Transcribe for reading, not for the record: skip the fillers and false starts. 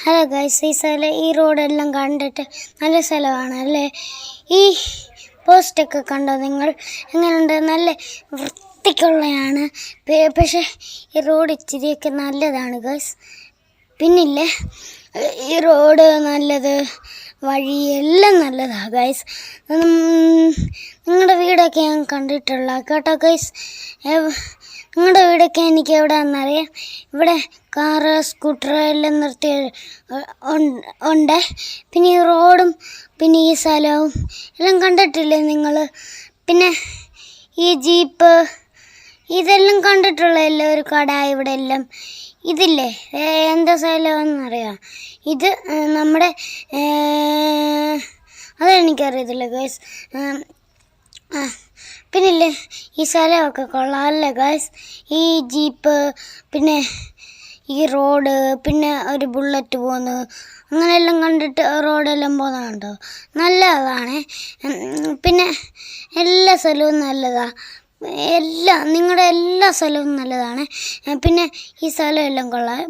Hello guys, ഈ റോഡെല്ലാം കണ്ടിട്ട് നല്ല സ്ഥലമാണ് അല്ലേ? ഈ പോസ്റ്റൊക്കെ കണ്ടോ നിങ്ങൾ? എങ്ങനെയുണ്ട്? നല്ല വൃത്തിക്കുള്ളതാണ്. പക്ഷേ ഈ റോഡ് ഇച്ചിരിയൊക്കെ നല്ലതാണ് ഗൈസ്. പിന്നില്ലേ, ഈ റോഡ് നല്ലത്, വഴിയെല്ലാം നല്ലതാണ് ഗൈസ്. നിങ്ങളുടെ വീടൊക്കെ ഞാൻ കണ്ടിട്ടുള്ള കേട്ടോ ഗൈസ്. നിങ്ങളുടെ വീടൊക്കെ എനിക്ക് എവിടെയാണെന്നറിയാം. ഇവിടെ കാറ്, സ്കൂട്ടർ എല്ലാം നിർത്തി ഉണ്ട്. പിന്നെ ഈ റോഡും പിന്നെ ഈ സ്ഥലവും എല്ലാം കണ്ടിട്ടില്ലേ നിങ്ങൾ? പിന്നെ ഈ ജീപ്പ് ഇതെല്ലാം കണ്ടിട്ടുള്ളതല്ലേ? ഒരു കട ഇവിടെ എല്ലാം ഇതില്ലേ, എന്താ സ്ഥലമെന്നറിയാം? ഇത് നമ്മുടെ അതെനിക്കറിയത്തില്ല ഗൈസ്. പിന്നില്ലേ, ഈ സ്ഥലമൊക്കെ കൊള്ളാമല്ലേ ഗൈസ്? ഈ ജീപ്പ്, പിന്നെ ഈ റോഡ്, പിന്നെ ഒരു ബുള്ളറ്റ് പോകുന്നു, അങ്ങനെയെല്ലാം കണ്ടിട്ട് റോഡെല്ലാം പോകുന്നുണ്ടോ? നല്ലതാണ്. പിന്നെ എല്ലാ സ്ഥലവും നല്ലതാണ്. നിങ്ങളുടെ എല്ലാ സ്ഥലവും നല്ലതാണ്. പിന്നെ ഈ സ്ഥലമെല്ലാം കൊള്ളാം.